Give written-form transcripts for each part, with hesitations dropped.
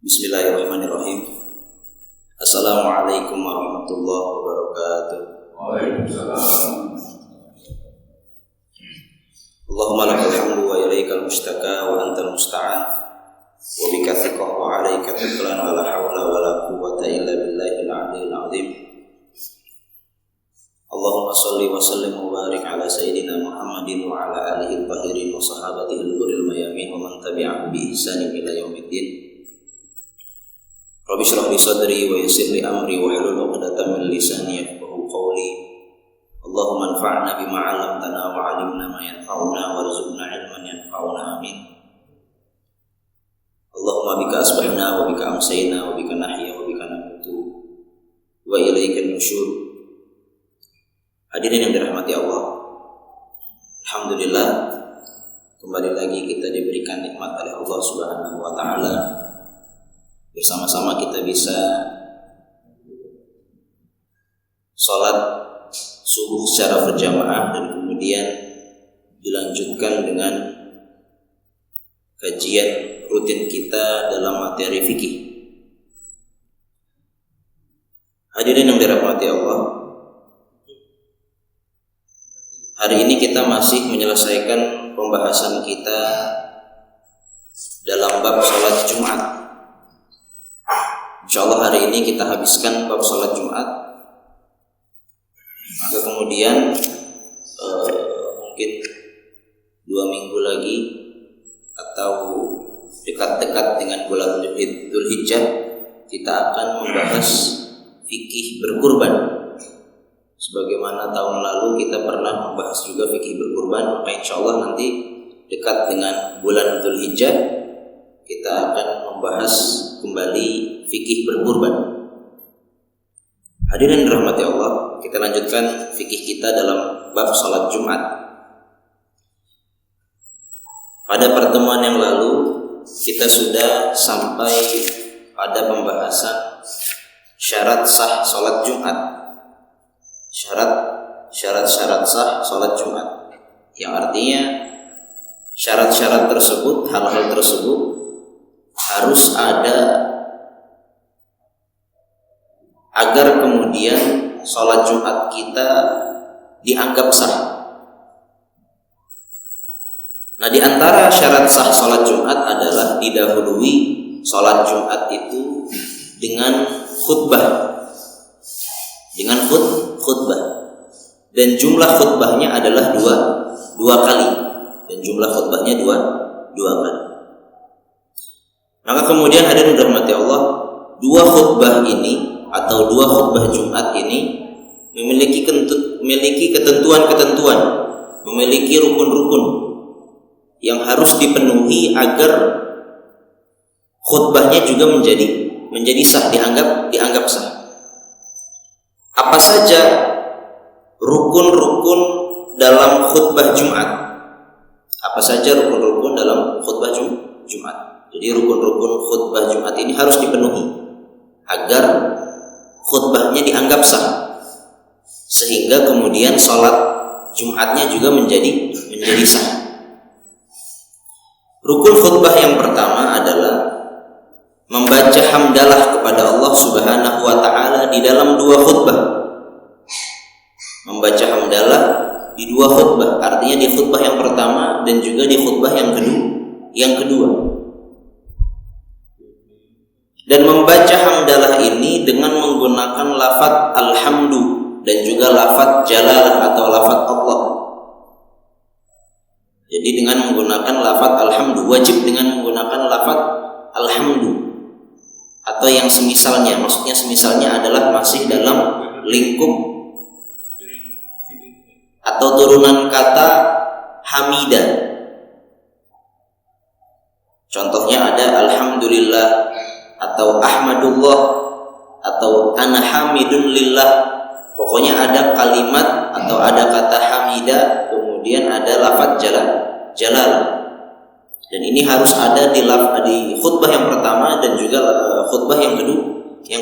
Bismillahirrahmanirrahim. Assalamualaikum warahmatullahi wabarakatuh. Waalaikumsalam. Allahumma lakal hamdu wa ilaikal mustaka wa antal musta'an wa bika thiqah wa alaika tuklan wa la hawla wa la quwwata illa billahil aliyyil azim. Allahumma shalli wa sallim wa barik ala sayyidina Muhammadin wa ala alihi al-tahirin wa sahabatihi al-ghurril mayamin wa man tabi'ahum bi ihsanin ila yaumiddin. Rabbi shrah li sadri wa yassir li amri wa hlul 'uqdatam min lisani yafqahu qawli. Allahumma anfa'na bima 'allamtana wa 'allimna ma yanfa'una warzuqna 'ilman yanfa'una amin. Allahumma bika asbahna wa bika amsayna wa bika nahya wa bika namutu wa ilaikan nusyur. Hadirin yang dirahmati Allah, alhamdulillah kembali lagi kita diberikan nikmat oleh Allah Subhanahu wa taala. Bersama-sama kita bisa sholat subuh secara berjamaah dan kemudian dilanjutkan dengan kajian rutin kita dalam materi fikih. Hadirin yang dirahmati Allah, hari ini kita masih menyelesaikan pembahasan kita dalam bab sholat Jumat. InsyaAllah hari ini kita habiskan bab sholat Jumat. Maka kemudian mungkin 2 minggu lagi atau dekat-dekat dengan bulan Dzulhijjah kita akan membahas fikih berkurban. Sebagaimana tahun lalu kita pernah membahas juga fikih berkurban, maka insyaallah nanti dekat dengan bulan Dzulhijjah kita akan membahas kembali fikih berkurban. Hadirin dirahmati Allah, kita lanjutkan fikih kita dalam bab salat Jumat. Pada pertemuan yang lalu kita sudah sampai pada pembahasan syarat sah salat Jumat. Syarat-syarat sah salat Jumat, yang artinya syarat-syarat tersebut, hal-hal tersebut harus ada agar kemudian sholat Jumat kita dianggap sah. Nah, di antara syarat sah sholat Jumat adalah didahului sholat Jumat itu dengan khutbah. Dengan khutbah. Dan jumlah khutbahnya adalah dua kali. Dan jumlah khutbahnya dua kali. Maka kemudian hadirin dirahmati Allah, 2 khutbah ini atau 2 khutbah Jumat ini memiliki ketentuan-ketentuan, memiliki rukun-rukun yang harus dipenuhi agar khutbahnya juga menjadi sah, dianggap sah. Apa saja rukun-rukun dalam khutbah Jumat? Apa saja rukun-rukun dalam khutbah Jumat? Jadi rukun-rukun khutbah Jumat ini harus dipenuhi agar khutbahnya dianggap sah, sehingga kemudian sholat Jumatnya juga menjadi sah. Rukun khutbah yang pertama adalah membaca hamdalah kepada Allah Subhanahu wa taala di dalam 2 khutbah. Membaca hamdalah di 2 khutbah, artinya di khutbah yang pertama dan juga di khutbah yang kedua. Dan membaca hamdalah ini dengan menggunakan lafaz alhamdu dan juga lafaz jalalah atau lafaz Allah. Jadi dengan menggunakan lafaz alhamdu, wajib dengan menggunakan lafaz alhamdu atau yang semisalnya. Maksudnya semisalnya adalah masih dalam lingkup atau turunan kata hamidah. Contohnya ada alhamdulillah atau ahmadullah atau ana hamidun lillah. Pokoknya ada kalimat atau ada kata hamidah, kemudian ada lafaz jalal. Dan ini harus ada di khutbah yang pertama dan juga khutbah yang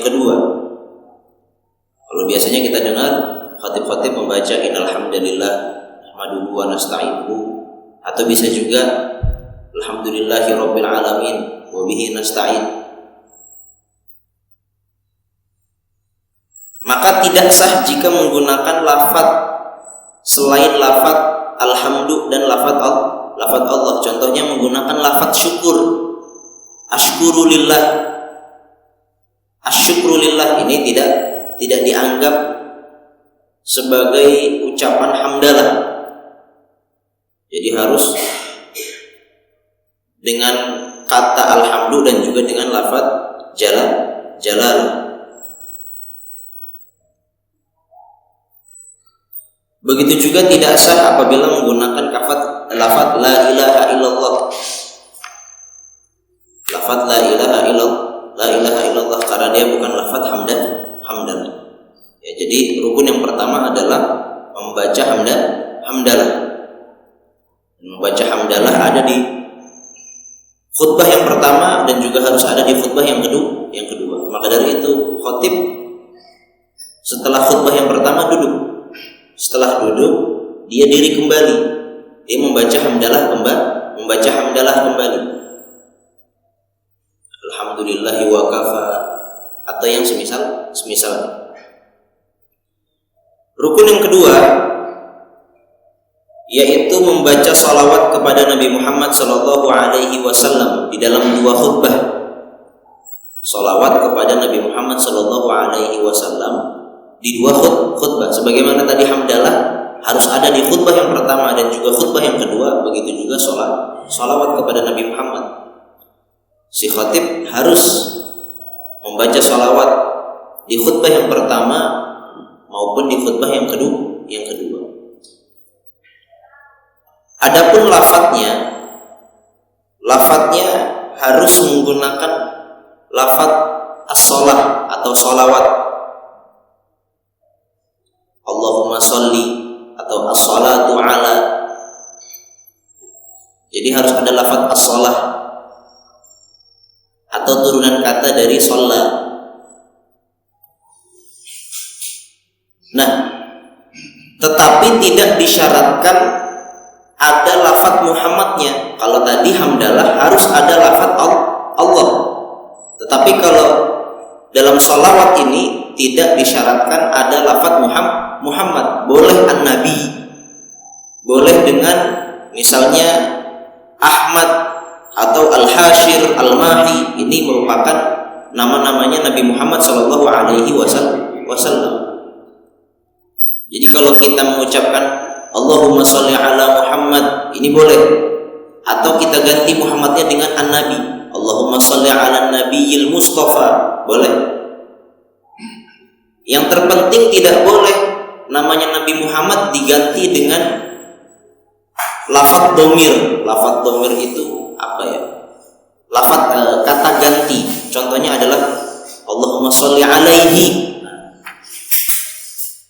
kedua. Kalau biasanya kita dengar khatib-khatib membaca innal hamdalillah nahmaduhu wa nasta'inuhu, atau bisa juga alhamdulillahi rabbil alamin wa bihi nasta'in. Maka tidak sah jika menggunakan lafaz selain lafaz alhamdu dan lafaz Allah. Contohnya menggunakan lafaz syukur, asykurulillah. Asykurulillah ini tidak dianggap sebagai ucapan hamdalah. Jadi harus dengan kata alhamdu dan juga dengan lafaz jalal. Begitu juga tidak sah apabila menggunakan lafaz la ilaha illallah. Lafaz la ilaha illallah karena dia bukan lafaz hamdan. Ya, jadi rukun yang pertama adalah membaca hamdalah. Membaca hamdalah ada di khutbah yang pertama dan juga harus ada di khutbah yang kedua. Maka dari itu khatib setelah khutbah yang pertama duduk. Setelah duduk, dia diri kembali. Dia membaca hamdalah kembali. Alhamdulillahi wa kafa atau yang semisal. Rukun yang kedua yaitu membaca salawat kepada Nabi Muhammad sallallahu alaihi wasallam di dalam dua khutbah. Salawat kepada Nabi Muhammad sallallahu alaihi wasallam di dua khutbah. Sebagaimana tadi hamdalah harus ada di khutbah yang pertama dan juga khutbah yang kedua, begitu juga salawat kepada Nabi Muhammad. Si khatib harus membaca salawat di khutbah yang pertama maupun di khutbah yang kedua. Adapun lafadznya harus menggunakan lafadz as-shalah atau sholawat. Allahumma sholli atau as-sholatu ala. Jadi harus ada lafadz as-shalah atau turunan kata dari sholla. Nah, tetapi tidak disyaratkan ada lafadz Muhammadnya. Kalau tadi hamdalah harus ada lafadz Allah. Tetapi kalau dalam sholawat ini tidak disyaratkan ada lafadz Muhammad. Boleh an-Nabi, boleh dengan misalnya Ahmad atau Al-Hashir, Al-Mahi. Ini merupakan nama-namanya Nabi Muhammad sallallahu alaihi wasallam. Jadi kalau kita mengucapkan Allahumma sholli ala Muhammad, ini boleh. Atau kita ganti Muhammadnya dengan an-Nabi, Allahumma sholli ala nabiyil Mustafa, boleh. Yang terpenting tidak boleh namanya Nabi Muhammad diganti dengan lafadz dhamir. Lafadz dhamir itu apa ya? Lafadz kata ganti. Contohnya adalah Allahumma sholli alaihi.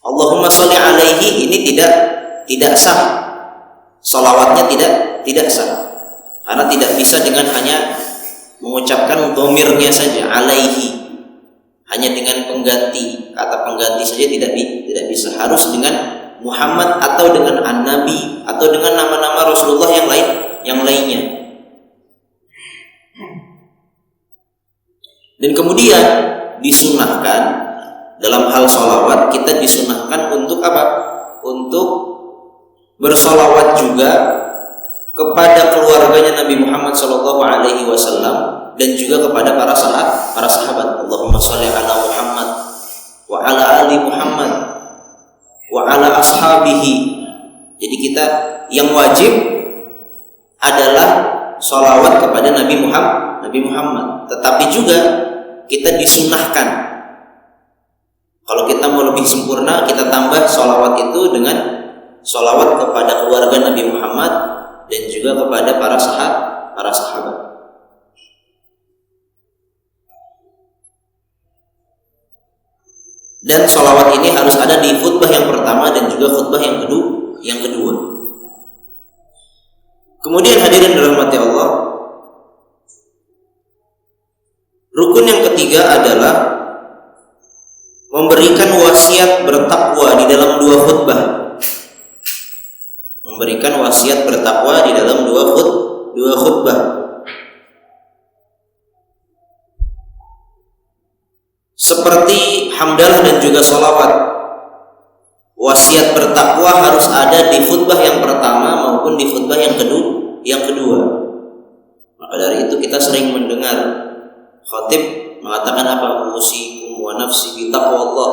Allahumma sholli alaihi ini tidak sah. Sholawatnya tidak sah. Karena tidak bisa dengan hanya mengucapkan dhamirnya saja, alaihi. Hanya dengan pengganti, kata pengganti saja tidak bisa. Harus dengan Muhammad atau dengan an-Nabi atau dengan nama-nama Rasulullah yang lainnya. Dan kemudian disunahkan dalam hal sholawat, kita disunahkan untuk apa? Untuk bersholawat juga kepada keluarganya Nabi Muhammad SAW dan juga kepada para sahabat. Allahumma sholli ala Muhammad wa ala ali Muhammad wa ala ashabihi. Jadi kita yang wajib adalah sholawat kepada Nabi Muhammad. Tetapi juga kita disunahkan. Kalau kita mau lebih sempurna, kita tambah sholawat itu dengan sholawat kepada keluarga Nabi Muhammad dan juga kepada para sahabat. Dan sholawat ini harus ada di khutbah yang pertama dan juga khutbah yang kedua. Kemudian hadirin dirahmati Allah, rukun yang ketiga adalah memberikan wasiat bertakwa di dalam dua khutbah. Memberikan wasiat bertakwa di dalam dua khutbah. seperti hamdalah dan juga sholawat, wasiat bertakwa harus ada di khutbah yang pertama maupun di khutbah yang kedua. Maka dari itu kita sering mendengar khatib mengatakan apa? Usikum wa nafsi bi taqwallah.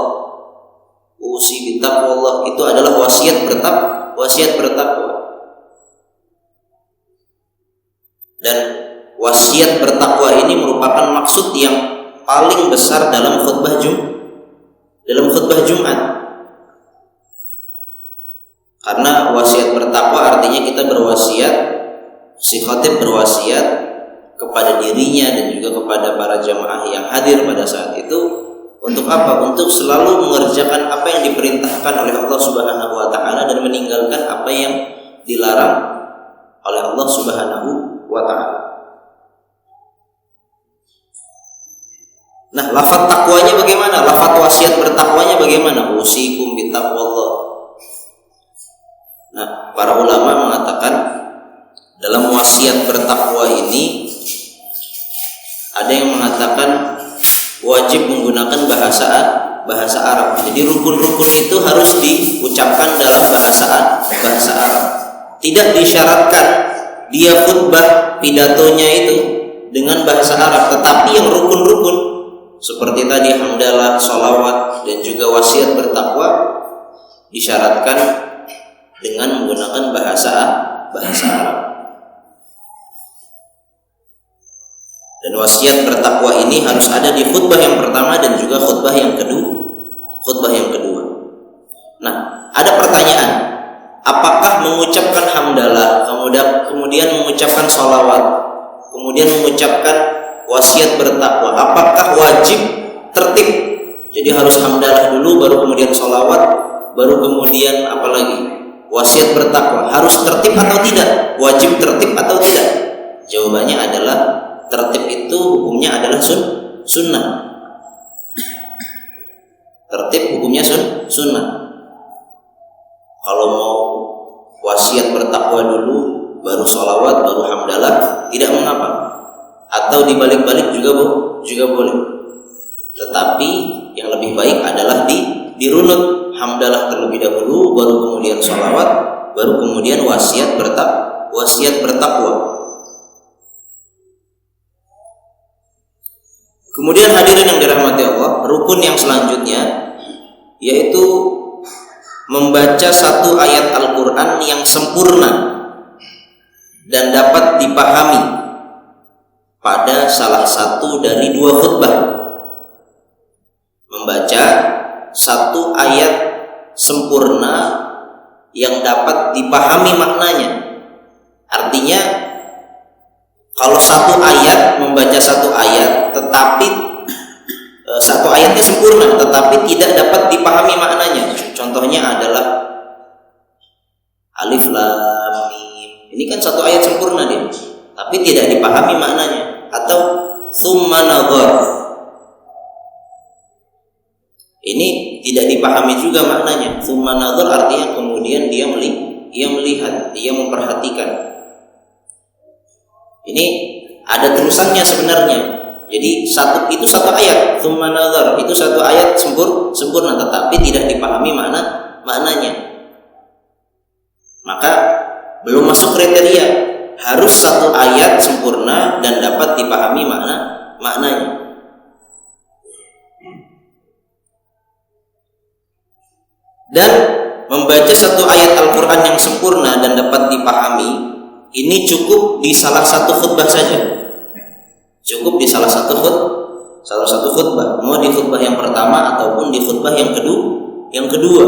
Usi bi taqwallah itu adalah wasiat bertakwa. Dan wasiat bertakwa ini merupakan maksud yang paling besar dalam khutbah Jumat. Karena wasiat bertakwa artinya kita berwasiat, si khatib berwasiat kepada dirinya dan juga kepada para jamaah yang hadir pada saat itu untuk apa? Untuk selalu mengerjakan apa yang diperintahkan oleh Allah Subhanahu wa taala dan meninggalkan apa yang dilarang oleh Allah Subhanahu wa taala. Nah, lafaz takwanya bagaimana? Lafaz wasiat bertakwanya bagaimana? Usikum bittaqwallah. Nah, para ulama mengatakan dalam wasiat bertakwa ini ada yang mengatakan wajib menggunakan bahasa Arab. Jadi rukun-rukun itu harus diucapkan dalam bahasa Arab. Tidak disyaratkan dia khutbah pidatonya itu dengan bahasa Arab, tetapi yang rukun-rukun seperti tadi hamdalah, sholawat dan juga wasiat bertakwa disyaratkan dengan menggunakan bahasa Arab. Dan wasiat bertakwa ini harus ada di khutbah yang pertama dan juga khutbah yang kedua. Nah, ada pertanyaan, apakah mengucapkan hamdalah, kemudian mengucapkan sholawat, kemudian mengucapkan wasiat bertakwa, apakah wajib tertib? Jadi harus hamdalah dulu, baru kemudian sholawat, baru kemudian apalagi wasiat bertakwa, harus tertib atau tidak? Wajib tertib atau tidak? Jawabannya adalah tertib itu hukumnya adalah sunnah. Tertib hukumnya sunnah. Kalau mau wasiat bertakwa dulu, baru sholawat, baru hamdalah, tidak mengapa. Atau dibalik-balik juga boleh. Tetapi yang lebih baik adalah dirunut, hamdalah terlebih dahulu, baru kemudian sholawat, baru kemudian wasiat bertakwa. Kemudian hadirin yang dirahmati Allah, rukun yang selanjutnya yaitu membaca satu ayat Al-Quran yang sempurna dan dapat dipahami pada salah satu dari dua khutbah. Membaca satu ayat sempurna yang dapat dipahami maknanya. Artinya kalau membaca satu ayat tetapi satu ayatnya sempurna tetapi tidak dapat dipahami maknanya. Contohnya adalah Alif Lam Mim. Ini kan satu ayat sempurna dia, tapi tidak dipahami maknanya. Atau Tsumma Nadhar, ini tidak dipahami juga maknanya. Tsumma Nadhar artinya kemudian dia melihat, dia memperhatikan. Ini ada terusannya sebenarnya. Jadi itu satu ayat, Tsumma Nadhar itu satu ayat sempurna tetapi tidak dipahami maknanya. Maka belum masuk kriteria. Harus satu ayat sempurna dan dapat dipahami maknanya. Dan membaca satu ayat Al-Quran yang sempurna dan dapat dipahami ini cukup di salah satu khutbah saja. Cukup di salah satu khutbah, mau di khutbah yang pertama ataupun di khutbah yang kedua.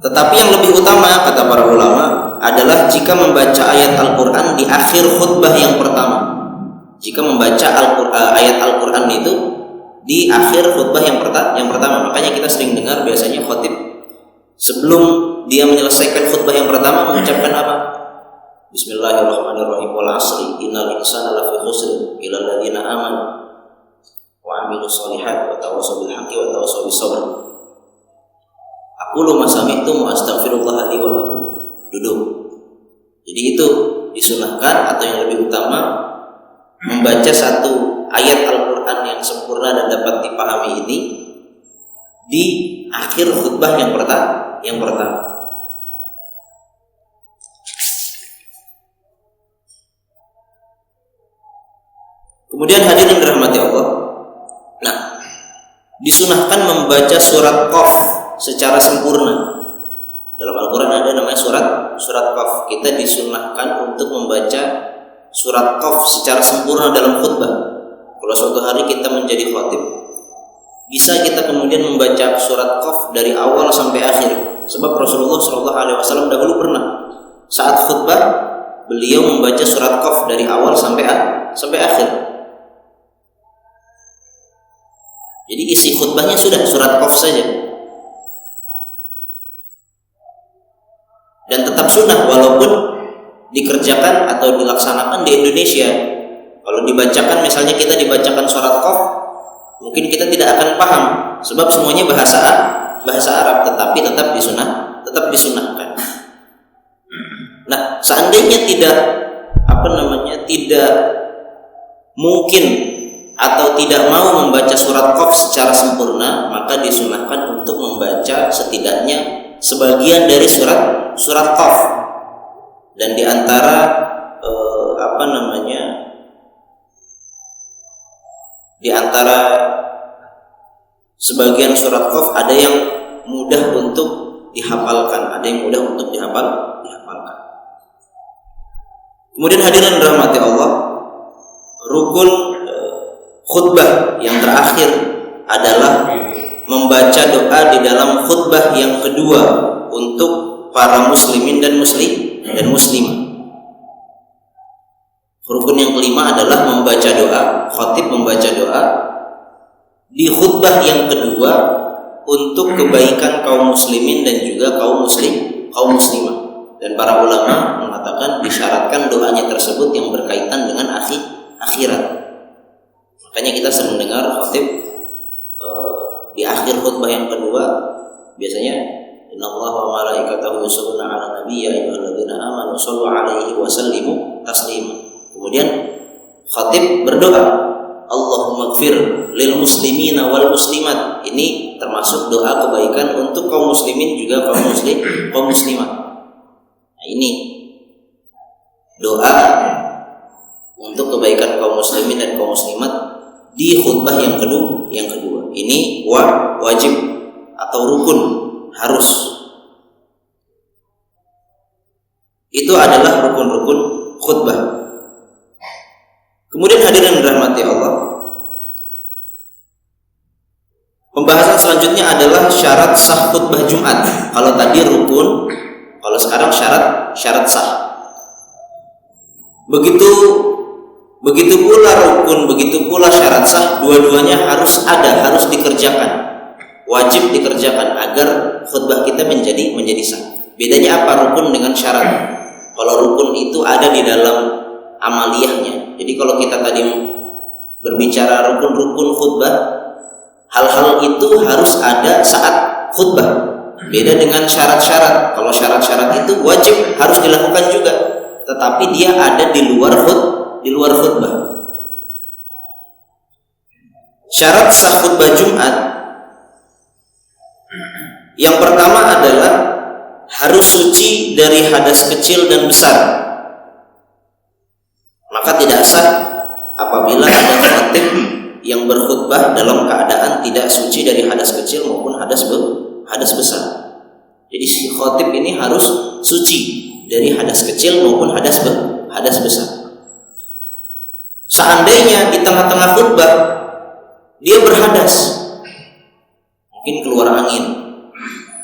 Tetapi yang lebih utama kata para ulama adalah jika membaca ayat Al-Quran di akhir khutbah yang pertama. Jika membaca ayat Al-Quran itu di akhir khutbah yang pertama. Makanya kita sering dengar biasanya khatib sebelum dia menyelesaikan khutbah yang pertama mengucapkan apa? Bismillahirrahmanirrahim. Wal 'ashri innal insana lafi khusr illa alladziina aamanu wa 'amilus shalihaati wa tawassaw bil haqqi wa tawassaw bis sabr. Aqulu ma sami'tum wa astaghfirullah li wa lakum. Duduk. Jadi itu disunahkan atau yang lebih utama membaca satu ayat Al-Quran yang sempurna dan dapat dipahami ini di akhir khutbah yang pertama. Kemudian hadirin dirahmati Allah. Nah, disunahkan membaca surat Qaf secara sempurna. Dalam Al-Quran ada namanya surat Qaf. Kita disunahkan untuk membaca surat Qaf secara sempurna dalam khutbah. Kalau suatu hari kita menjadi khatib, bisa kita kemudian membaca surat Qaf dari awal sampai akhir. Sebab Rasulullah SAW dahulu pernah saat khutbah beliau membaca surat Qaf dari awal sampai akhir. Jadi isi khutbahnya sudah surat Qaf saja. Dan tetap sunnah walaupun dikerjakan atau dilaksanakan di Indonesia. Kalau dibacakan, misalnya kita dibacakan surat Qaf, mungkin kita tidak akan paham sebab semuanya bahasa Arab, tetapi tetap disunahkan. Nah, seandainya tidak mungkin atau tidak mau membaca surat Qaf secara sempurna, maka disunahkan untuk membaca setidaknya sebagian dari surat Qaf. Dan di antara di antara sebagian surat Qaf ada yang mudah untuk dihafalkan, dihafalkan. Kemudian hadirin rahmati Allah, rukun khutbah yang terakhir adalah membaca doa di dalam khutbah yang kedua untuk para muslimin dan muslimah. Rukun yang kelima adalah membaca doa, khatib membaca doa di khutbah yang kedua untuk kebaikan kaum muslimin dan juga kaum muslimah. Dan para ulama mengatakan disyaratkan doanya tersebut yang berkaitan dengan akhirat. Makanya kita sering dengar khatib di akhir khutbah yang kedua biasanya innallaha wa malaikatahu yusholluna 'alan nabiy ya ayyuhalladzina amanu shollu 'alaihi wa sallimu taslima. Kemudian khatib berdoa, Allahumma ighfir lil muslimina wal muslimat. Ini termasuk doa kebaikan untuk kaum muslimin juga kaum muslimah. Nah, ini doa untuk kebaikan kaum muslimin dan kaum muslimat di khutbah yang kedua. Ini wajib atau rukun, harus. Itu adalah rukun-rukun khutbah. Kemudian hadirin dirahmati Allah, pembahasan selanjutnya adalah syarat sah khutbah Jumat. Kalau tadi rukun, kalau sekarang syarat sah. Begitu pula rukun, begitu pula syarat sah, dua-duanya harus dikerjakan, wajib dikerjakan agar khutbah kita menjadi sah. Bedanya apa rukun dengan syarat? Kalau rukun itu ada di dalam amaliyahnya. Jadi kalau kita tadi berbicara rukun-rukun khutbah, hal-hal itu harus ada saat khutbah. Beda dengan syarat-syarat. Kalau syarat-syarat itu wajib harus dilakukan juga, tetapi dia ada di luar khutbah. Syarat sah khutbah Jumat yang pertama adalah harus suci dari hadas kecil dan besar. Maka tidak sah apabila ada khatib yang berkhutbah dalam keadaan tidak suci dari hadas kecil maupun hadas besar. Jadi si khatib ini harus suci dari hadas kecil maupun hadas besar. Seandainya di tengah-tengah khutbah dia berhadas, mungkin keluar angin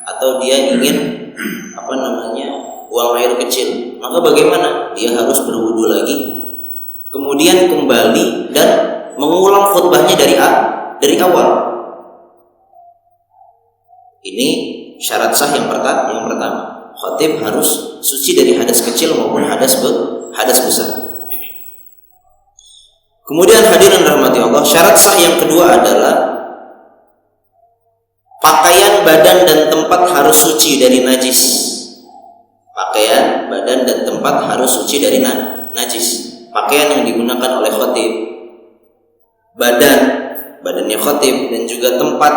atau dia ingin buang air kecil, maka bagaimana? Dia harus berwudu lagi, kemudian kembali dan mengulang khutbahnya dari awal. Ini syarat sah yang pertama. Khatib harus suci dari hadas kecil maupun hadas besar. Kemudian hadirin rahmati Allah, syarat sah yang kedua adalah pakaian badan dan tempat harus suci dari najis. Pakaian badan dan tempat harus suci dari najis. pakaian yang digunakan oleh khatib, badannya khatib, dan juga tempat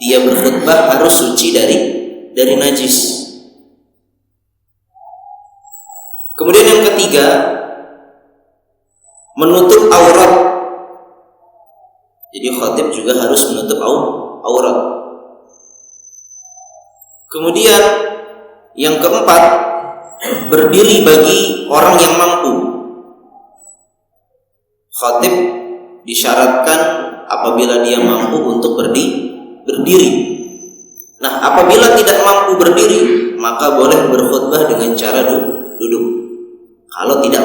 dia berkhutbah harus suci dari najis. Kemudian yang ketiga, menutup aurat. Jadi khatib juga harus menutup aurat. Kemudian yang keempat, berdiri bagi orang yang mampu. Khatib disyaratkan apabila dia mampu untuk berdiri. Nah, apabila tidak mampu berdiri, maka boleh berkhutbah dengan cara duduk. Kalau tidak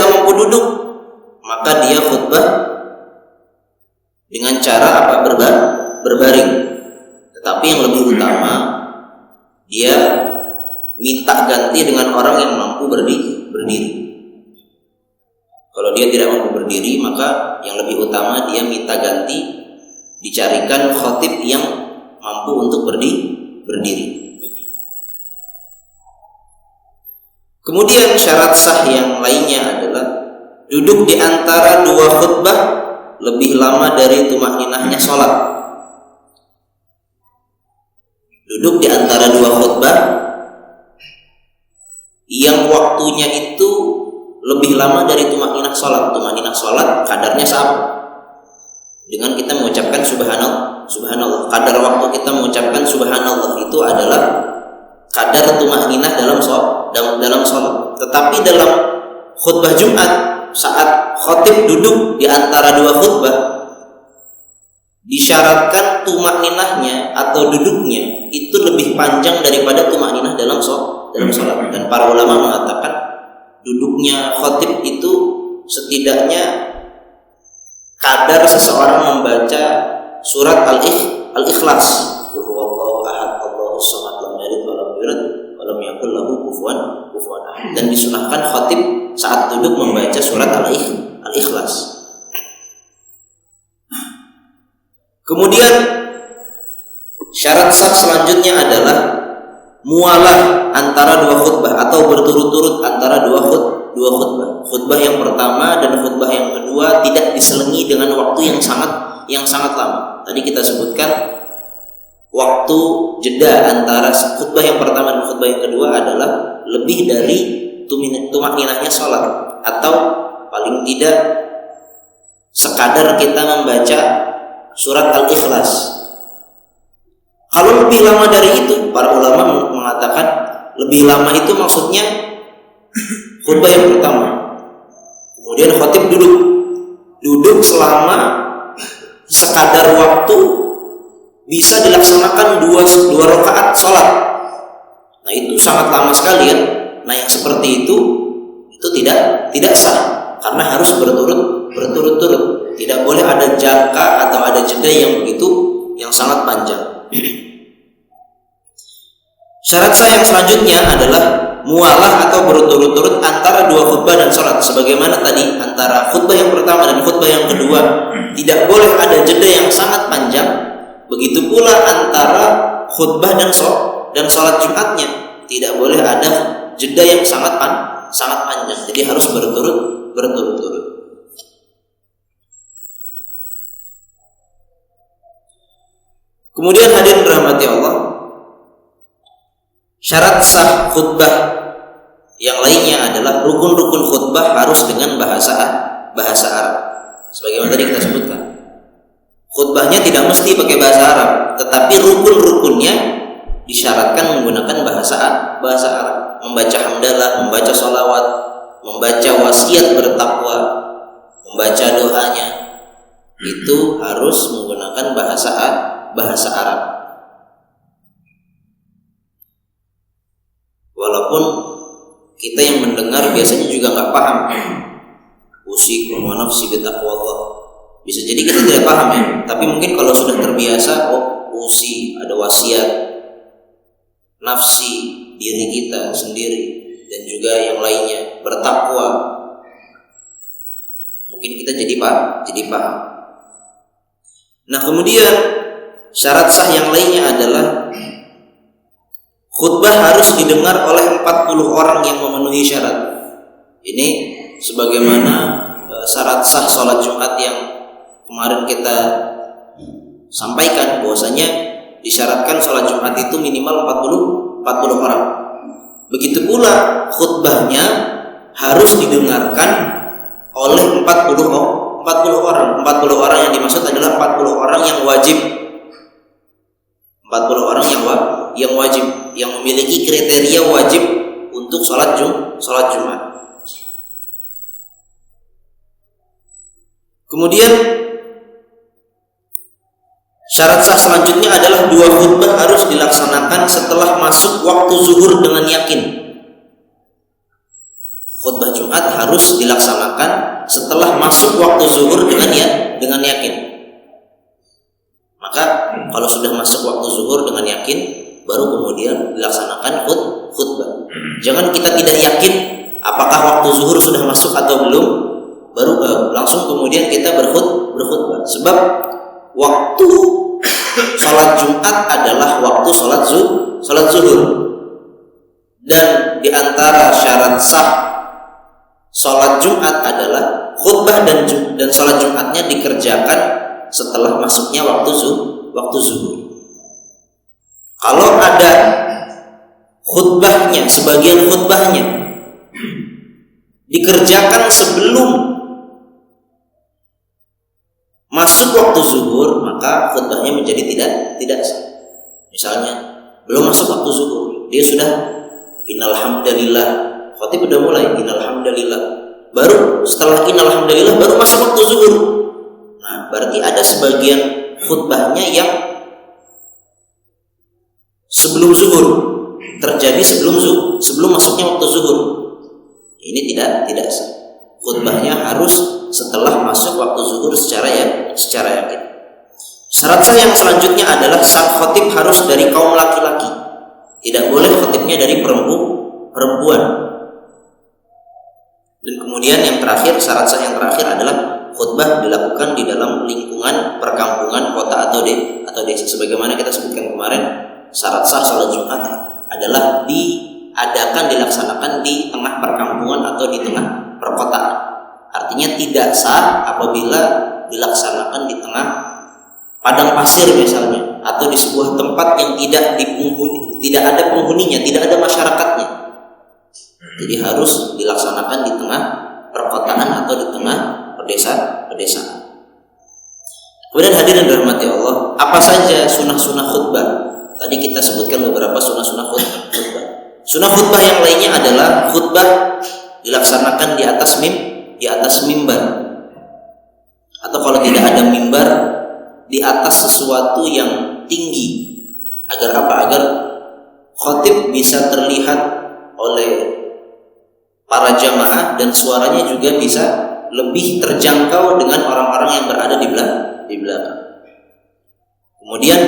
mampu duduk, maka dia khutbah dengan cara berbaring. Tetapi yang lebih utama, dia minta ganti dengan orang yang mampu berdiri. Kalau dia tidak mampu berdiri, maka yang lebih utama dia minta ganti, dicarikan khatib yang mampu untuk berdiri. Kemudian syarat sah yang lainnya adalah duduk di antara dua khutbah lebih lama dari tumakninahnya sholat. Duduk di antara dua khutbah yang waktunya itu lebih lama dari tumakninah sholat. Tumakninah sholat kadarnya sama dengan kita mengucapkan subhanallah. Kadar waktu kita mengucapkan subhanallah itu adalah kadar tumakninah dalam sholat. Tetapi dalam khutbah Jumat, saat khatib duduk di antara dua khutbah, disyaratkan tumakninahnya atau duduknya itu lebih panjang daripada tumakninah dalam sholat. Dan para ulama mengatakan duduknya khatib itu setidaknya kadar seseorang membaca surat Al-Ikhlas. Qul huwallahu ahad, Allahus samad, lam yalid wa lam yulad wa lam yakul lahu kufuwan ahad. Dan disunahkan khatib saat duduk membaca surat Al-Ikhlas. Kemudian syarat sah selanjutnya adalah mualah antara dua khutbah atau berturut-turut antara dua khutbah. Khutbah yang pertama dan khutbah yang kedua tidak diselingi dengan waktu yang sangat lama. Tadi kita sebutkan waktu jeda antara khutbah yang pertama dan khutbah yang kedua adalah lebih dari tumakninahnya sholat, atau paling tidak sekadar kita membaca surat Al-Ikhlas. Kalau lebih lama dari itu, para ulama mengatakan lebih lama itu maksudnya khutbah yang pertama. Kemudian khatib duduk selama sekadar waktu bisa dilaksanakan dua rakaat sholat. Nah, itu sangat lama sekali ya. Nah, yang seperti itu tidak sah karena harus berturut-turut. Tidak boleh ada jangka atau ada jeda yang sangat panjang. Syarat sah yang selanjutnya adalah mualah atau berturut-turut antara dua khutbah dan sholat. Sebagaimana tadi antara khutbah yang pertama dan khutbah yang kedua tidak boleh ada jeda yang sangat panjang. Begitu pula antara khutbah dan sholat Jumatnya tidak boleh ada jeda yang sangat panjang. Jadi harus berturut-turut. Kemudian hadirin rahmati Allah, syarat sah khutbah yang lainnya adalah rukun-rukun khutbah harus dengan bahasa Arab. Sebagaimana tadi kita sebutkan, khutbahnya tidak mesti pakai bahasa Arab, tetapi rukun-rukunnya disyaratkan menggunakan bahasa Arab. Membaca hamdalah, membaca sholawat, membaca wasiat bertakwa, membaca doanya, itu harus menggunakan bahasa Arab. Walaupun kita yang mendengar biasanya juga nggak paham. Usikum wa nafsi bitaqwallah. Bisa jadi kita tidak paham ya. Tapi mungkin kalau sudah terbiasa, usi ada wasiat, nafsi diri kita sendiri dan juga yang lainnya bertakwa, mungkin kita jadi paham. Nah, kemudian syarat sah yang lainnya adalah khutbah harus didengar oleh 40 orang yang memenuhi syarat. Ini sebagaimana syarat sah sholat Jumat yang kemarin kita sampaikan, bahwasanya disyaratkan sholat Jumat itu minimal 40 orang. Begitu pula khutbahnya harus didengarkan oleh 40 orang. 40 orang yang dimaksud adalah 40 orang yang wajib. 40 orang yang wajib, yang memiliki kriteria wajib untuk sholat Jumat. Kemudian syarat sah selanjutnya adalah 2 khutbah harus dilaksanakan setelah masuk waktu zuhur dengan yakin. Khutbah Jumat harus dilaksanakan setelah masuk waktu zuhur dengan yakin. Maka kalau sudah masuk waktu zuhur dengan yakin, baru kemudian dilaksanakan khutbah. Jangan kita tidak yakin apakah waktu zuhur sudah masuk atau belum, baru langsung kemudian kita berkhutbah. Sebab waktu sholat Jumat adalah waktu sholat zuhur. Dan diantara syarat sah sholat Jumat adalah khutbah dan sholat Jumatnya dikerjakan setelah masuknya waktu zuhur. Kalau ada khutbahnya, sebagian khutbahnya dikerjakan sebelum masuk waktu zuhur, maka khutbahnya menjadi tidak sah. Misalnya belum masuk waktu zuhur, dia sudah innal hamdalillah, khatib sudah mulai innal hamdalillah, baru setelah innal hamdalillah baru masuk waktu zuhur. Nah, berarti ada sebagian khutbahnya yang sebelum zuhur, terjadi sebelum masuknya waktu zuhur. Ini tidak sah. Khutbahnya harus setelah masuk waktu zuhur secara yakin. Syarat sah yang selanjutnya adalah sang khatib harus dari kaum laki-laki. Tidak boleh khatibnya dari perempuan. Dan kemudian yang terakhir, syarat sah yang terakhir adalah khutbah dilakukan di dalam lingkungan perkampungan, kota atau desa. Sebagaimana kita sebutkan kemarin, syarat sah sholat Jumat adalah dilaksanakan di tengah perkampungan atau di tengah perkotaan. Artinya tidak sah apabila dilaksanakan di tengah padang pasir misalnya, atau di sebuah tempat yang tidak ada penghuninya, tidak ada masyarakatnya. Jadi harus dilaksanakan di tengah perkotaan atau di tengah pedesaan. Kemudian hadirin dirahmati Allah, apa saja sunnah-sunnah khutbah? Tadi kita sebutkan beberapa sunnah-sunnah khutbah. Sunnah khutbah yang lainnya adalah khutbah dilaksanakan di atas mimbar, atau kalau tidak ada mimbar, di atas sesuatu yang tinggi. Agar apa? Agar khatib bisa terlihat oleh para jamaah dan suaranya juga bisa lebih terjangkau dengan orang-orang yang berada di belakang. Kemudian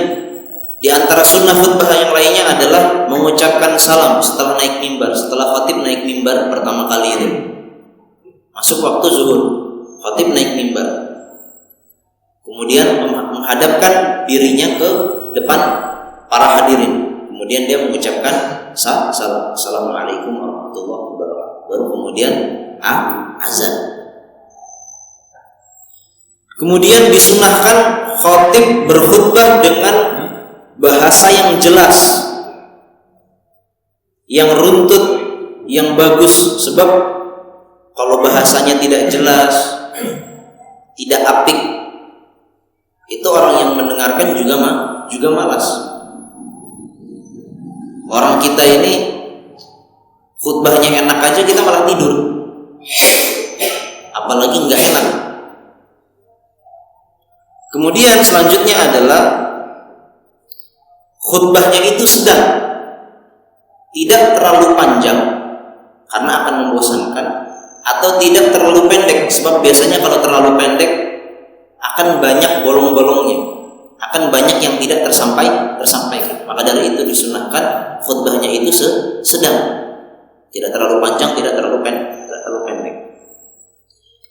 di antara sunnah khutbah yang lainnya adalah mengucapkan salam setelah naik mimbar. Setelah khatib naik mimbar pertama kali itu, masuk waktu zuhur, khatib naik mimbar, kemudian menghadapkan dirinya ke depan para hadirin. Kemudian dia mengucapkan salam, assalamualaikum warahmatullahi wabarakatuh. Baru kemudian azan. Kemudian disunahkan khatib berkhutbah dengan bahasa yang jelas, yang runtut, yang bagus. Sebab kalau bahasanya tidak jelas, tidak apik, itu orang yang mendengarkan juga malas. Orang kita ini khutbahnya enak aja kita malah tidur, apalagi nggak enak. Kemudian selanjutnya adalah khutbahnya itu sedang, tidak terlalu panjang karena akan membosankan, atau tidak terlalu pendek, sebab biasanya kalau terlalu pendek akan banyak bolong-bolongnya, akan banyak yang tidak tersampaikan. Maka dari itu disunahkan khutbahnya itu sedang, tidak terlalu panjang, tidak terlalu pendek.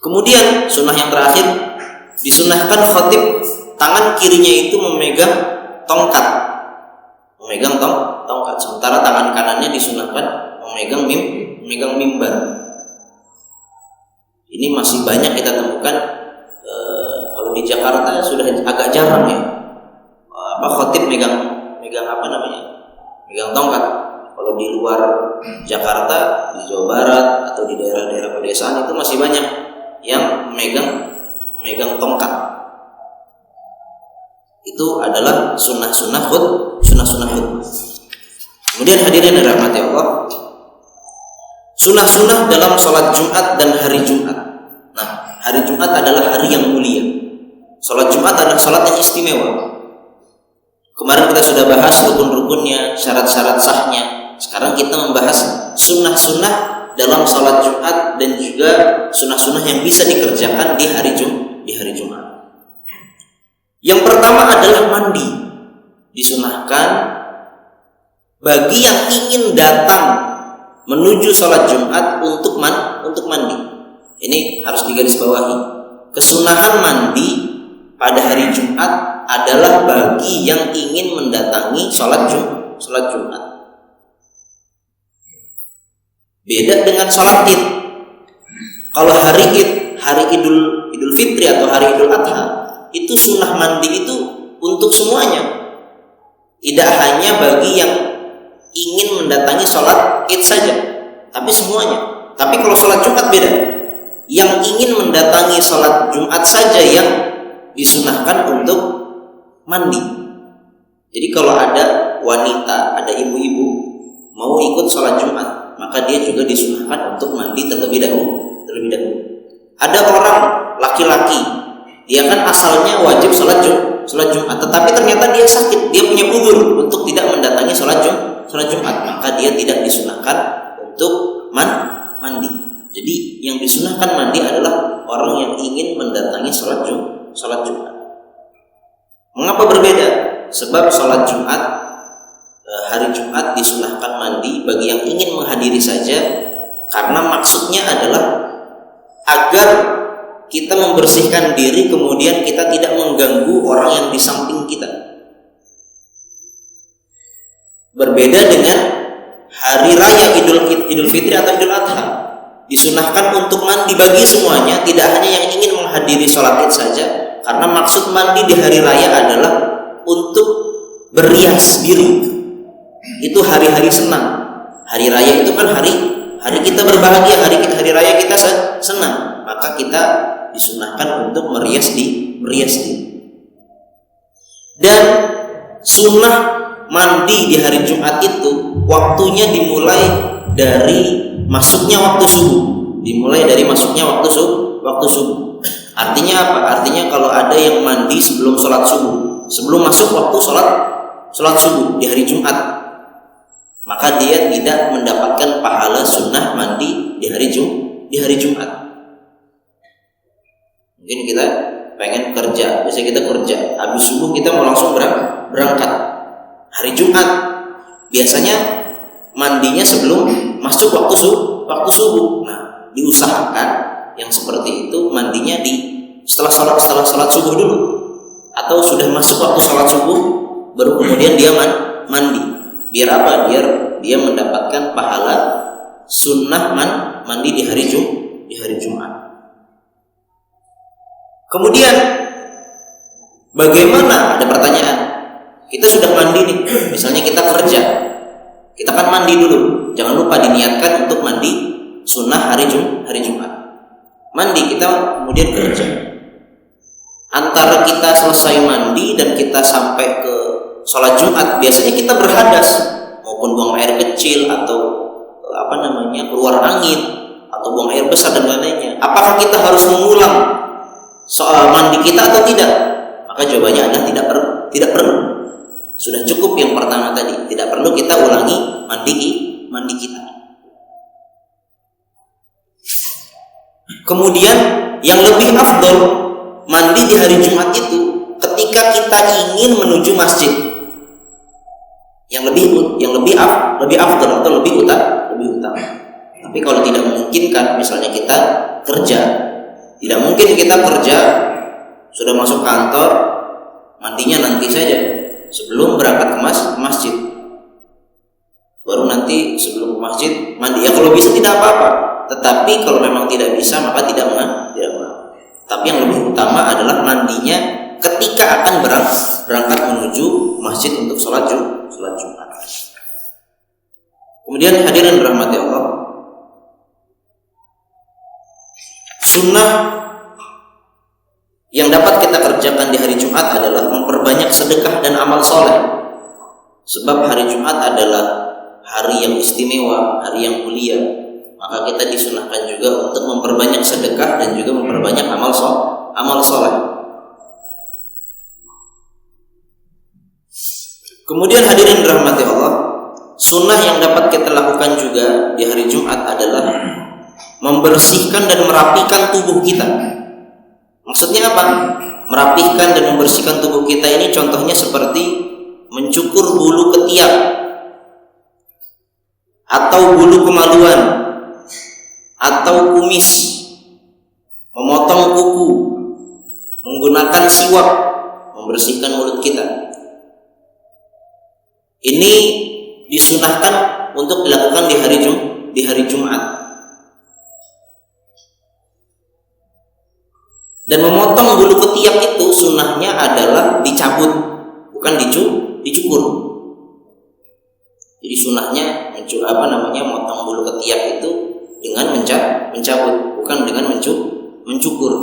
Kemudian sunnah yang terakhir, disunahkan khatib tangan kirinya itu memegang tongkat, sementara tangan kanannya disunahkan memegang mimbar. Ini masih banyak kita temukan. Kalau di Jakarta sudah agak jarang ya. Khotib megang apa namanya? Megang tongkat. Kalau di luar Jakarta, di Jawa Barat atau di daerah-daerah pedesaan itu masih banyak yang megang tongkat. Itu adalah sunnah-sunnah khutbah. Kemudian hadirin yang dirahmati Allah, sunnah-sunnah dalam sholat Jumat dan hari Jumat. Nah, hari Jumat adalah hari yang mulia. Sholat Jumat adalah sholat yang istimewa. Kemarin kita sudah bahas rukun-rukunnya, syarat-syarat sahnya. Sekarang kita membahas sunnah-sunnah dalam sholat Jumat dan juga sunnah-sunnah yang bisa dikerjakan di hari Jumat. Yang pertama adalah mandi. Disunahkan bagi yang ingin datang menuju sholat Jumat untuk mandi. Ini harus digarisbawahi. Kesunahan mandi pada hari Jumat adalah bagi yang ingin mendatangi sholat Jumat. Beda dengan sholat Id. Kalau hari Id, hari Idul Fitri atau hari Idul Adha, itu sunnah mandi itu untuk semuanya. Tidak hanya bagi yang ingin mendatangi sholat Id saja, tapi semuanya. Tapi kalau sholat Jumat beda. Yang ingin mendatangi sholat Jumat saja yang disunahkan untuk mandi. Jadi kalau ada wanita, ada ibu-ibu mau ikut sholat Jumat, maka dia juga disunahkan untuk mandi terlebih dahulu. Ada orang laki-laki, dia kan asalnya wajib sholat Jumat, tetapi ternyata dia sakit, dia punya uzur untuk tidak mendatangi sholat Jumat, maka dia tidak disunahkan untuk mandi. Jadi yang disunahkan mandi adalah orang yang ingin mendatangi sholat Jumat. Mengapa berbeda? Sebab sholat Jumat, hari Jumat disunahkan mandi bagi yang ingin menghadiri saja, karena maksudnya adalah agar kita membersihkan diri, kemudian kita tidak mengganggu orang yang di samping kita. Berbeda dengan hari raya Idul Fitri atau Idul Adha, disunahkan untuk mandi bagi semuanya, tidak hanya yang ingin menghadiri sholat Id saja, karena maksud mandi di hari raya adalah untuk berhias diri. Itu hari-hari senang. Hari raya itu kan hari kita berbahagia, hari raya kita senang, maka kita disunahkan untuk merias diri. Dan sunnah mandi di hari Jumat itu waktunya dimulai dari masuknya waktu subuh. Artinya apa? Artinya kalau ada yang mandi sebelum sholat subuh, sebelum masuk waktu sholat subuh di hari Jumat, maka dia tidak mendapatkan pahala sunnah mandi di hari Jumat. Mungkin kita pengen kerja, biasanya kita kerja, habis subuh kita mau langsung berangkat. Hari Jumat biasanya mandinya sebelum masuk waktu subuh. Nah, diusahakan yang seperti itu mandinya setelah sholat subuh dulu, atau sudah masuk waktu sholat subuh baru kemudian dia mandi. Biar apa? Biar dia mendapatkan pahala sunnah mandi di hari Jumat. Kemudian bagaimana? Ada pertanyaan. Kita sudah mandi nih, misalnya kita kerja, kita kan mandi dulu. Jangan lupa diniatkan untuk mandi sunnah hari Jumat. Mandi, kita kemudian kerja. Antara kita selesai mandi dan kita sampai ke sholat Jumat, biasanya kita berhadas, maupun buang air kecil atau keluar angin atau buang air besar dan lain-lainnya. Apakah kita harus mengulang soal mandi kita atau tidak? Maka jawabannya adalah tidak perlu. Sudah cukup yang pertama tadi, tidak perlu kita ulangi mandi kita. Kemudian yang lebih afdol mandi di hari Jumat itu ketika kita ingin menuju masjid. Yang lebih afdol atau lebih utama. Tapi kalau tidak memungkinkan, misalnya kita kerja, tidak mungkin kita kerja sudah masuk kantor, mandinya nanti saja sebelum berangkat ke masjid. Baru nanti sebelum ke masjid mandi. Ya kalau bisa tidak apa-apa. Tetapi kalau memang tidak bisa, maka tidak Tapi yang lebih utama adalah mandinya ketika akan berangkat menuju masjid untuk sholat Jumat. Kemudian hadirin rahmati Allah, sunnah yang dapat kita kerjakan di hari Jumat adalah memperbanyak sedekah dan amal soleh. Sebab hari Jumat adalah hari yang istimewa, hari yang mulia, maka kita disunahkan juga untuk memperbanyak sedekah dan juga memperbanyak amal soleh. Kemudian hadirin rahmati Allah, sunnah yang dapat kita lakukan juga di hari Jumat adalah membersihkan dan merapikan tubuh kita. Maksudnya apa? Merapihkan dan membersihkan tubuh kita ini contohnya seperti mencukur bulu ketiak atau bulu kemaluan atau kumis, memotong kuku, menggunakan siwak, membersihkan mulut kita. Ini disunahkan untuk dilakukan di hari Jumat. Dan memotong bulu ketiak itu sunnahnya adalah dicabut, bukan dicukur. Jadi sunnahnya motong bulu ketiak itu dengan mencabut, bukan dengan mencukur.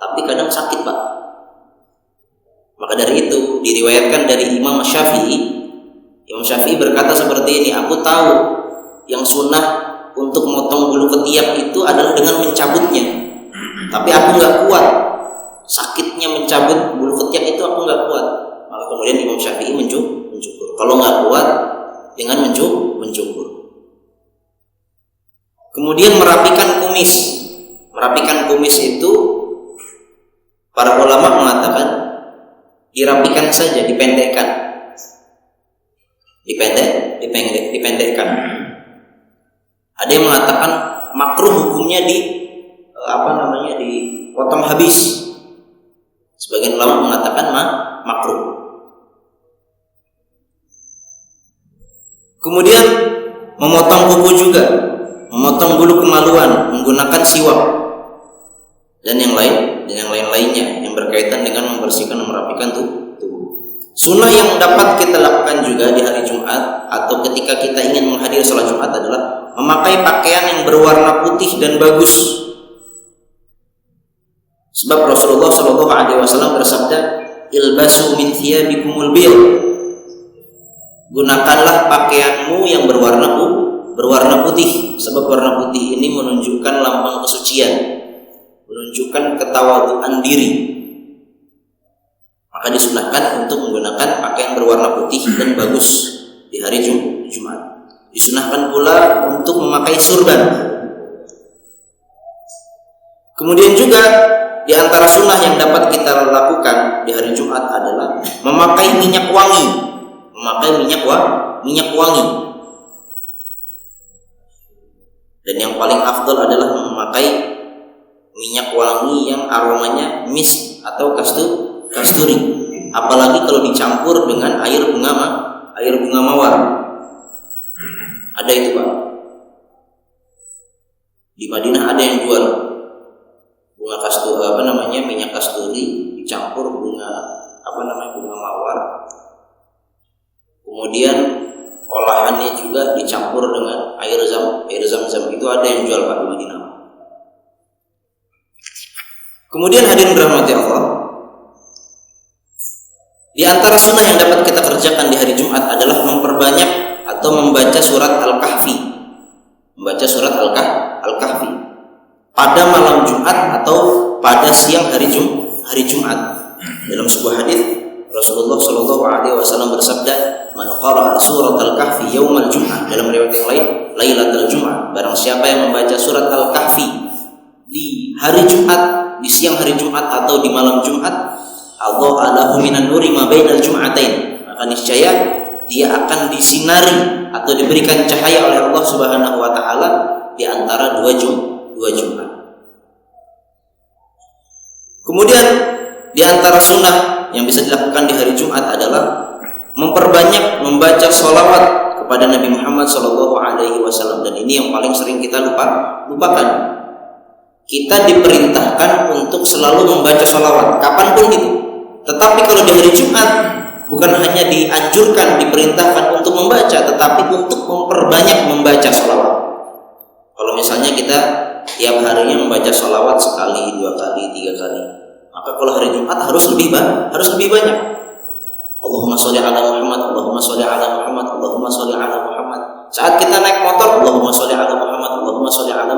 Tapi kadang sakit, Pak. Maka dari itu diriwayatkan dari Imam Syafi'i. Imam Syafi'i berkata seperti ini, aku tahu yang sunnah untuk motong bulu ketiak itu adalah dengan mencabutnya. Tapi aku nggak kuat, sakitnya mencabut bulu ketiak itu aku nggak kuat. Maka kemudian Imam Syafi'i mencukur. Kalau nggak kuat, dengan mencukur. Kemudian merapikan kumis. Merapikan kumis itu para ulama mengatakan dirapikan saja, dipendekkan. Dipendekkan. Ada yang mengatakan makruh hukumnya dipotong habis. Sebagian ulama mengatakan makruh. Kemudian memotong kuku juga, memotong bulu kemaluan, menggunakan siwak dan yang lainnya yang berkaitan dengan membersihkan dan merapikan tubuh. Sunnah yang dapat kita lakukan juga di hari Jumat atau ketika kita ingin menghadiri sholat Jumat adalah memakai pakaian yang berwarna putih dan bagus. Sebab Rasulullah SAW bersabda, "Ilbasu min thiyabikumul biyad." Gunakanlah pakaianmu yang berwarna putih. Sebab warna putih ini menunjukkan lambang kesucian, menunjukkan ketawaduan diri. Maka disunahkan untuk menggunakan pakaian berwarna putih dan bagus di hari Jumat. Disunahkan pula untuk memakai surban. Kemudian juga di antara sunnah yang dapat kita lakukan di hari Jumat adalah memakai minyak wangi. Minyak wangi. Dan yang paling afdal adalah memakai minyak wangi yang aromanya misk atau kasturi. Apalagi kalau dicampur dengan air bunga mawar. Ada itu, Pak. Di Madinah ada yang jual bunga kasturi, minyak kasturi dicampur bunga mawar. Kemudian olahannya juga dicampur dengan air zam-zam. Itu ada yang jual, Pak, di Madinah. Kemudian hadirin rahmati Allah, di antara sunnah yang dapat kita kerjakan di hari Jumat adalah memperbanyak atau membaca surat Al-Kahfi. Al-Kahfi pada malam Jumat atau pada siang hari Jumat. Dalam sebuah hadis Rasulullah SAW bersabda, "Man qara'a surat Al-Kahfi yaumal Jum'ah." Dalam riwayat yang lain, Lailatul Jum'ah. Barang siapa yang membaca surat Al-Kahfi di hari Jumat, di siang hari Jumat atau di malam Jumat, adha'a lahu minan nuri ma bainal jum'atain. Maka niscaya dia akan disinari atau diberikan cahaya oleh Allah Subhanahu wa taala di antara dua Jumat. Kemudian di antara sunnah yang bisa dilakukan di hari Jumat adalah memperbanyak membaca sholawat kepada Nabi Muhammad SAW. Dan ini yang paling sering kita lupakan. kita diperintahkan untuk selalu membaca sholawat kapanpun itu. Tetapi kalau di hari Jumat bukan hanya dianjurkan, diperintahkan untuk membaca, tetapi untuk memperbanyak membaca sholawat. Kalau misalnya kita tiap harinya membaca sholawat sekali, 2 kali, 3 kali, maka kalau hari Jumat harus lebih banyak. Allahumma sholli ala Muhammad, Allahumma sholli ala Muhammad, Allahumma sholli ala Muhammad. Saat kita naik motor, Allahumma sholli ala Muhammad, Allahumma sholli ala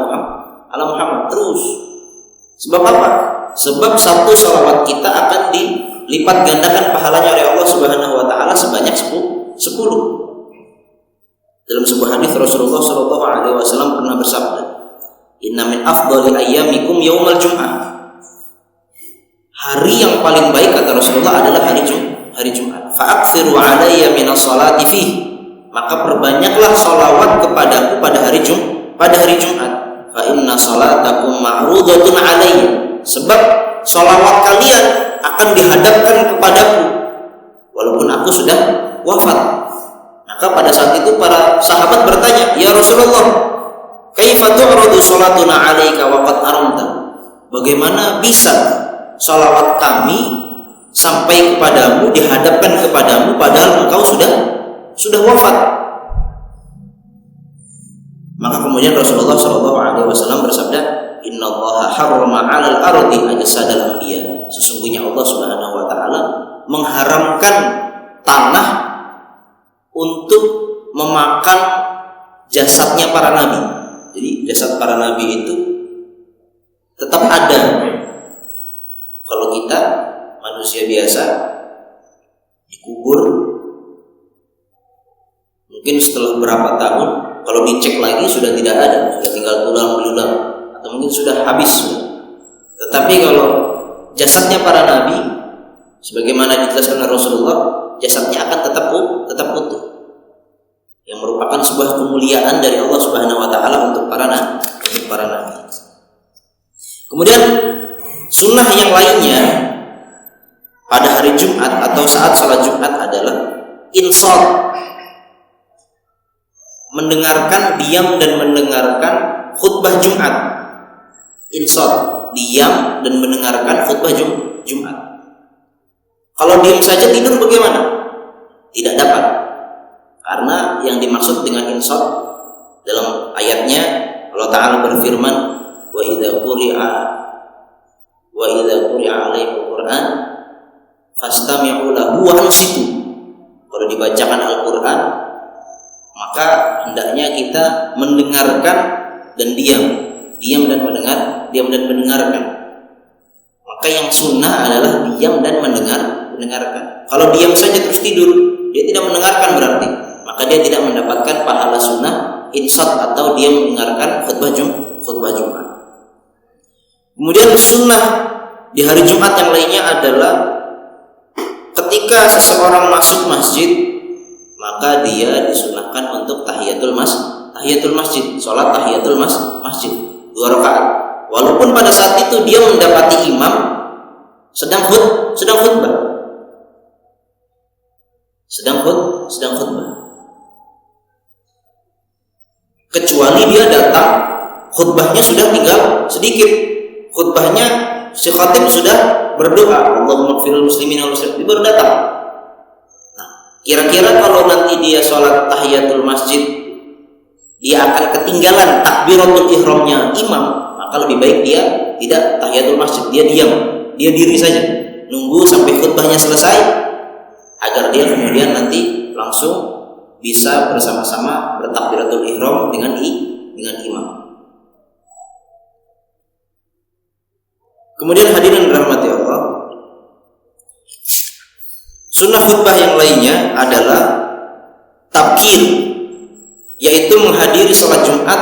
Muhammad terus. Sebab apa? Sebab satu sholawat kita akan dilipat gandakan pahalanya oleh Allah Subhanahu wa taala sebanyak 10. Dalam sebuah hadis Rasulullah sallallahu alaihi wasallam pernah bersabda, "Inna min afdhali ayyamikum yaumal jum'ah." Hari yang paling baik kata Rasulullah adalah hari Jumat. Fa'akthiru alayya minas sholati fihi. Maka perbanyaklah sholawat kepadaku pada hari Jumat. Fa inna sholatakum ma'rudatun alayya. Sebab sholawat kalian akan dihadapkan kepadaku walaupun aku sudah wafat. Maka pada saat itu para sahabat bertanya, "Ya Rasulullah, kaifa tu'radu sholatuna alayka wa qad aramta?" Bagaimana bisa sholawat kami sampai kepadamu, dihadapkan kepadamu padahal engkau sudah wafat? Maka kemudian Rasulullah SAW bersabda, "Innallaha harrama 'alal ardi ajsadal anbiya." Sesungguhnya Allah Subhanahu wa taala mengharamkan tanah untuk memakan jasadnya para nabi. Jadi jasad para nabi itu tetap ada. Kalau kita manusia biasa dikubur, mungkin setelah berapa tahun kalau dicek lagi sudah tidak ada, sudah tinggal tulang belulang atau mungkin sudah habis. Tetapi kalau jasadnya para nabi, sebagaimana dijelaskan oleh Rasulullah, jasadnya akan tetap utuh, yang merupakan sebuah kemuliaan dari Allah Subhanahu wa taala untuk para nabi. Kemudian sunnah yang lainnya pada hari Jumat atau saat salat Jumat adalah insat, mendengarkan, diam dan mendengarkan khutbah Jumat. Insat, diam dan mendengarkan khutbah Jumat. Kalau diam saja tidur bagaimana? Tidak dapat. Karena yang dimaksud dengan insat dalam ayatnya Allah Ta'ala berfirman, wa idza quri'a alaikumul Qur'an fastami'u lahu wa ansitu. Kalau dibacakan Al-Qur'an maka hendaknya kita mendengarkan dan diam dan mendengarkan. Maka yang sunnah adalah diam dan mendengarkan. Kalau diam saja terus tidur, dia tidak mendengarkan berarti, maka dia tidak mendapatkan pahala sunnah insat atau dia mendengarkan khutbah Jumat. Kemudian sunnah di hari Jumat yang lainnya adalah ketika seseorang masuk masjid, maka dia disunahkan untuk tahiyatul masjid, sholat tahiyatul masjid 2 rakaat. Walaupun pada saat itu dia mendapati imam sedang khutbah. Kecuali dia datang, khutbahnya sudah tinggal sedikit. Khutbahnya si khatib sudah berdoa, Allahumma ighfiril muslimin wal muslimat, baru datang. Nah, kira-kira kalau nanti dia sholat tahiyatul masjid, dia akan ketinggalan takbiratul ihramnya imam, maka lebih baik dia tidak tahiyatul masjid, dia diam, dia diri saja, nunggu sampai khutbahnya selesai, agar dia kemudian nanti langsung bisa bersama-sama bertakbiratul ihram dengan imam. Kemudian hadirin dirahmati Allah, sunnah khutbah yang lainnya adalah tabkir, yaitu menghadiri sholat Jumat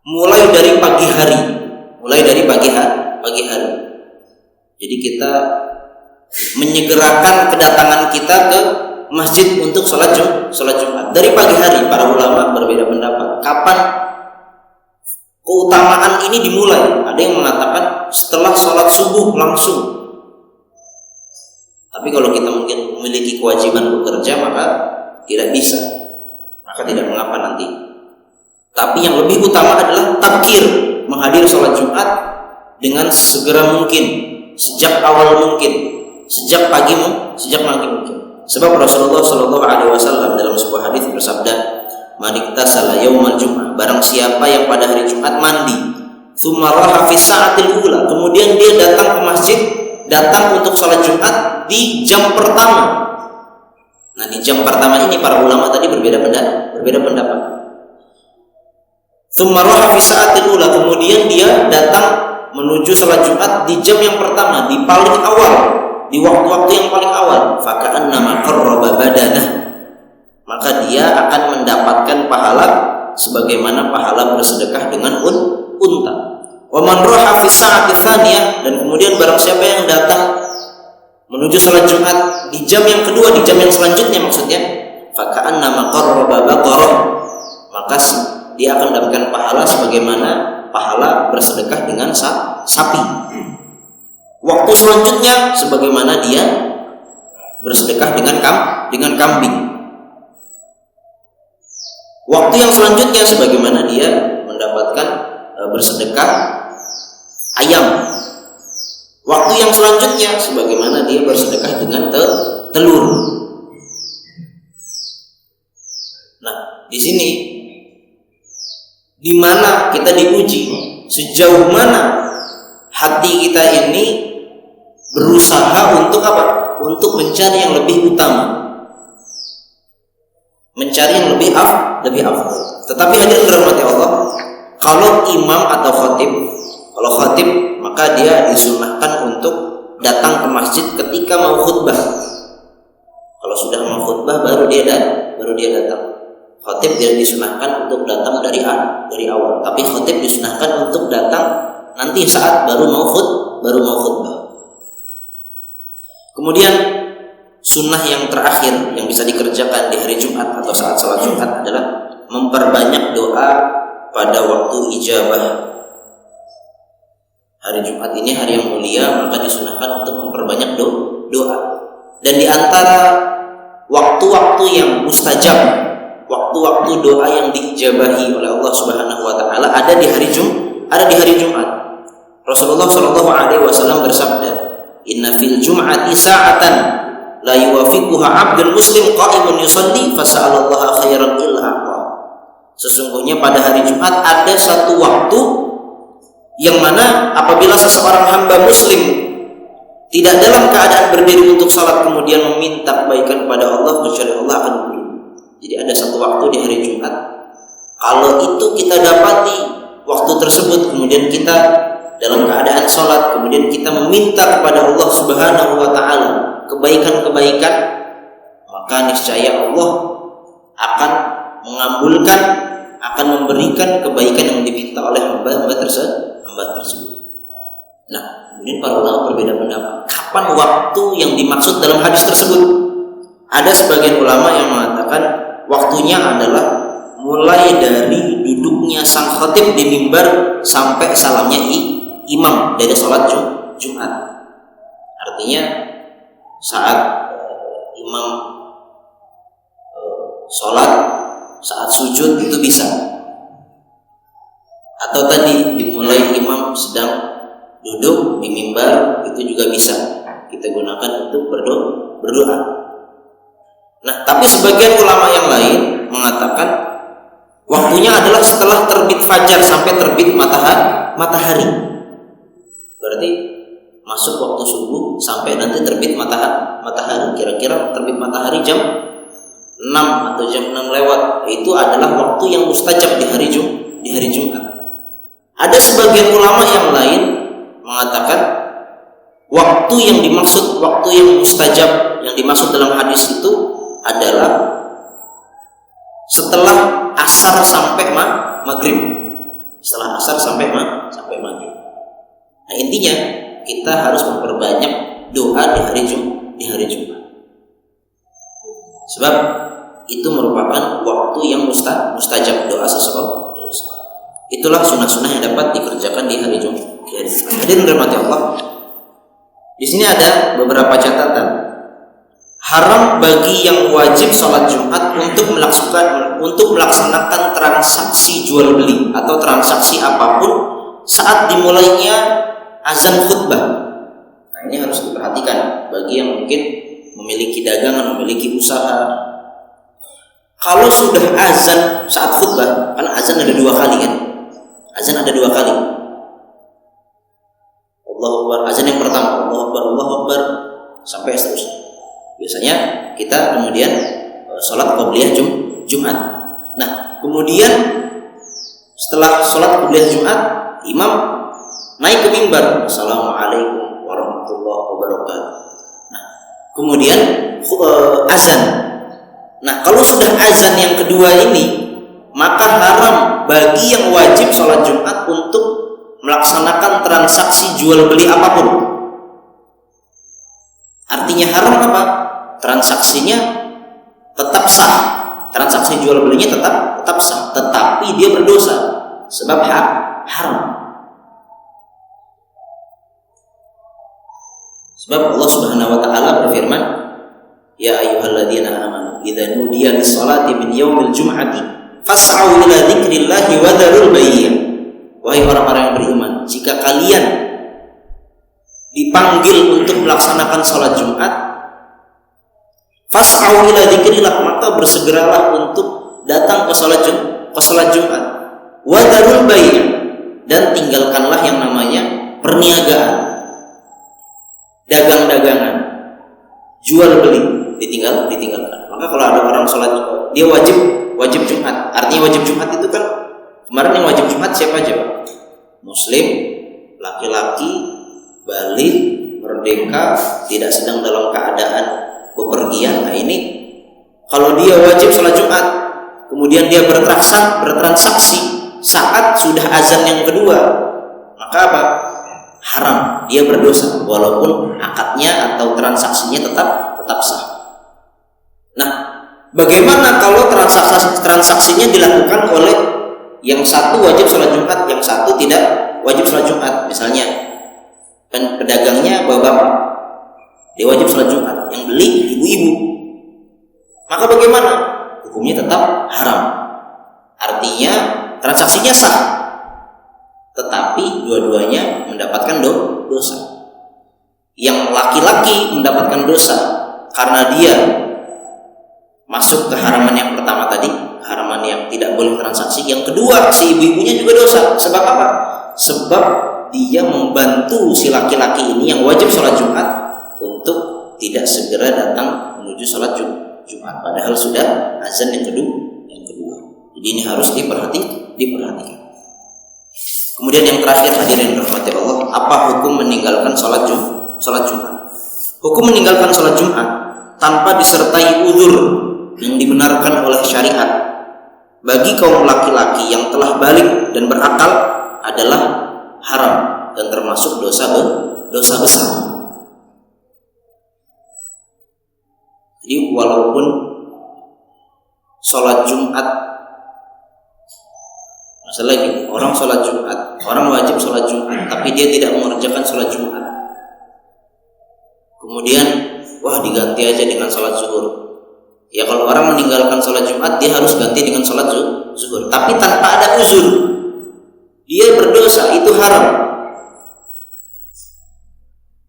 mulai dari pagi hari. Jadi kita menyegerakan kedatangan kita ke masjid untuk sholat Jumat dari pagi hari. Para ulama berbeda pendapat kapan keutamaan ini dimulai. Ada yang mengatakan setelah sholat subuh langsung. Tapi kalau kita mungkin memiliki kewajiban bekerja, maka tidak bisa, maka tidak mengapa nanti. Tapi yang lebih utama adalah tabkir, menghadiri sholat Jumat dengan segera mungkin, sejak awal mungkin, sejak pagi mungkin. Sebab Rasulullah Shallallahu Alaihi Wasallam dalam sebuah hadis bersabda, "Man iktasala yaumal jum'ah," barang siapa yang pada hari Jumat mandi, tsumma raha fi sa'atil ula, kemudian dia datang ke masjid, datang untuk sholat Jumat di jam pertama. Nah, di jam pertama ini para ulama tadi berbeda pendapat. Tsumma raha fi sa'atil ula, kemudian dia datang menuju sholat Jumat di jam yang pertama, di paling awal, di waktu-waktu yang paling awal. Faka'annama qarraba badanah, maka dia akan mendapatkan pahala sebagaimana pahala bersedekah dengan unta. Wa man raha fi sa'ati tsaniyah, dan kemudian barang siapa yang datang menuju salat Jumat di jam yang kedua, di jam yang selanjutnya maksudnya, faka'annama qarraba baqarah, maka dia akan mendapatkan pahala sebagaimana pahala bersedekah dengan sapi. Waktu selanjutnya sebagaimana dia bersedekah dengan kambing. Waktu yang selanjutnya sebagaimana dia mendapatkan bersedekah ayam. Waktu yang selanjutnya sebagaimana dia bersedekah dengan telur. Nah, di sini di mana kita diuji, sejauh mana hati kita ini berusaha untuk apa? Untuk mencari yang lebih utama, mencari yang lebih afdal. Tetapi hadirin dirahmati Allah, kalau imam atau khatib, maka dia disunahkan untuk datang ke masjid ketika mau khutbah. Kalau sudah mau khutbah baru dia datang. Khatib tidak disunahkan untuk datang dari awal, tapi khatib disunahkan untuk datang nanti saat baru mau khutbah. Kemudian sunnah yang terakhir yang bisa dikerjakan di hari Jumat atau saat salat Jumat adalah memperbanyak doa pada waktu ijabah. Hari Jumat ini hari yang mulia, maka disunahkan untuk memperbanyak doa. Dan di antara waktu-waktu yang mustajab, waktu-waktu doa yang diijabahi oleh Allah Subhanahu wa taala ada di hari Jumat. Rasulullah Shallallahu Alaihi Wasallam bersabda, "Inna fil jum'ati sa'atan la yuwafiquha 'abdun muslim qa'imun yusalli fas'alallaha khairan illa a'ta." Sesungguhnya pada hari Jumat ada satu waktu yang mana apabila seseorang hamba muslim tidak dalam keadaan berdiri untuk salat kemudian meminta kebaikan kepada Allah, kecuali Allah akan memberi. Jadi ada satu waktu di hari Jumat, kalau itu kita dapati waktu tersebut, kemudian kita dalam keadaan sholat, kemudian kita meminta kepada Allah Subhanahu wa ta'ala kebaikan-kebaikan, maka niscaya Allah akan mengabulkan, akan memberikan kebaikan yang diminta oleh hamba tersebut. Nah, kemudian para ulama berbeda pendapat kapan waktu yang dimaksud dalam hadis tersebut. Ada sebagian ulama yang mengatakan waktunya adalah mulai dari duduknya sang khatib di mimbar sampai salamnya imam dari sholat Jumat. Artinya saat imam sholat, saat sujud itu bisa. Atau tadi dimulai imam sedang duduk di mimbar, itu juga bisa kita gunakan untuk berdoa. Nah, tapi sebagian ulama yang lain mengatakan waktunya adalah setelah terbit fajar sampai terbit matahari. Berarti masuk waktu subuh sampai nanti terbit matahari. Kira-kira terbit matahari jam 6 atau jam 6 lewat. Itu adalah waktu yang mustajab di hari Jumat. Ada sebagian ulama yang lain mengatakan waktu yang dimaksud, waktu yang mustajab yang dimaksud dalam hadis itu adalah setelah asar sampai maghrib. Setelah asar sampai maghrib. Nah, intinya kita harus memperbanyak doa di hari Jumat. Sebab itu merupakan waktu yang mustajab doa seseorang. Itulah sunnah-sunnah yang dapat dikerjakan di hari Jumat. Hadirin dirahmati Allah. Di sini ada beberapa catatan. Haram bagi yang wajib sholat Jumat untuk melaksanakan transaksi jual beli atau transaksi apapun saat dimulainya azan khutbah. Nah, ini harus diperhatikan bagi yang mungkin memiliki dagangan, memiliki usaha. Kalau sudah azan saat khutbah, karena azan ada 2 kali kan? Azan ada 2 kali. Allahu Akbar, azan yang pertama, Allahu Akbar, sampai seterusnya. Biasanya kita kemudian sholat qobliyah Jumat. Nah, kemudian setelah sholat qobliyah Jumat, imam naik ke mimbar, Assalamualaikum warahmatullahi wabarakatuh. Nah, kemudian azan. Nah, kalau sudah azan yang kedua ini, maka haram bagi yang wajib sholat Jumat untuk melaksanakan transaksi jual beli apapun. Artinya haram apa? Transaksinya tetap sah, transaksi jual belinya tetap sah, tetapi dia berdosa sebab haram. Sebab Allah Subhanahu wa taala berfirman, ya ayyuhalladzina amanu idza nudiya lis-salati min yaumil jum'ati fas'au ila dzikrillahi wa dzarul bay'. Wahai orang-orang yang beriman, jika kalian dipanggil untuk melaksanakan salat Jumat, fas'au ila dzikrillah, maka bersegeralah untuk datang ke salat Jumat. Wa dzarul bay', dan tinggalkanlah yang namanya perniagaan, dagang-dagangan, jual beli, ditinggalkan. Maka kalau ada orang sholat dia wajib Jumat. Artinya wajib Jumat itu kan kemarin yang wajib Jumat siapa aja Pak? Muslim, laki-laki, balik, merdeka, tidak sedang dalam keadaan bepergian. Nah ini kalau dia wajib sholat Jumat, kemudian dia bertransaksi saat sudah azan yang kedua, maka apa? Haram, dia berdosa walaupun akadnya atau transaksinya tetap sah. Nah, bagaimana kalau transaksinya dilakukan oleh yang satu wajib sholat Jumat, yang satu tidak wajib sholat Jumat? Misalnya kan pedagangnya bapak-bapak, dia wajib sholat Jumat, yang beli ibu-ibu, maka bagaimana? Hukumnya tetap haram. Artinya transaksinya sah, tetapi dua-duanya mendapatkan dosa. Yang laki-laki mendapatkan dosa karena dia masuk ke haraman yang pertama tadi, haraman yang tidak boleh transaksi. Yang kedua, si ibu-ibunya juga dosa. Sebab apa? Sebab dia membantu si laki-laki ini yang wajib sholat Jumat untuk tidak segera datang menuju sholat Jumat, padahal sudah azan yang kedua. Jadi ini harus diperhatikan. Kemudian yang terakhir, hadirin rahmati Allah, apa hukum meninggalkan sholat Jumat? Hukum meninggalkan sholat Jumat tanpa disertai uzur yang dibenarkan oleh syariat bagi kaum laki-laki yang telah balik dan berakal adalah haram dan termasuk dosa besar. Jadi walaupun sholat Jumat, masalah lagi, orang sholat Jumat, orang wajib sholat Jumat, tapi dia tidak mengerjakan sholat Jumat, kemudian diganti aja dengan sholat zuhur. Ya kalau orang meninggalkan sholat Jumat, dia harus ganti dengan sholat zuhur, tapi tanpa ada uzur, dia berdosa, itu haram,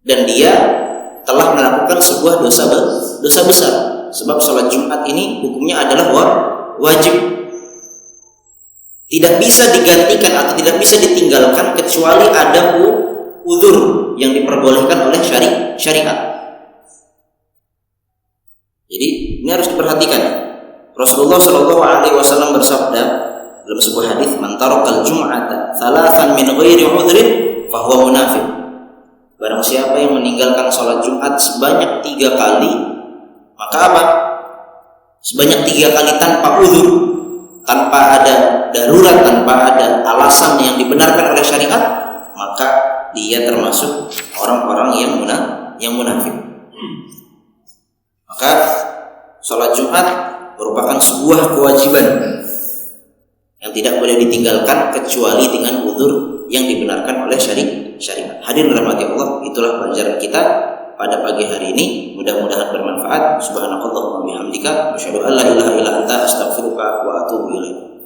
dan dia telah melakukan sebuah dosa besar. Sebab sholat Jumat ini hukumnya adalah wajib, tidak bisa digantikan atau tidak bisa ditinggalkan kecuali ada uzur yang diperbolehkan oleh syariat. Jadi ini harus diperhatikan. Rasulullah SAW bersabda dalam sebuah hadis, "Man tarakal jum'ata thalathan min ghairi udhrin fahuwa munafiq." Barang siapa yang meninggalkan sholat Jumat sebanyak 3 kali, maka apa? Sebanyak 3 kali tanpa uzur, tanpa ada darurat, tanpa ada alasan yang dibenarkan oleh syariat, maka dia termasuk orang-orang yang munafik. Maka sholat Jumat merupakan sebuah kewajiban yang tidak boleh ditinggalkan kecuali dengan uzur yang dibenarkan oleh syariat. Hadirin rahmati Allah, itulah pelajaran kita pada pagi hari ini. Mudah-mudahan bermanfaat. Subhanakallahumma wa bihamdika, asyhadu an la ilaha illa anta, astaghfiruka wa atubu ilaik.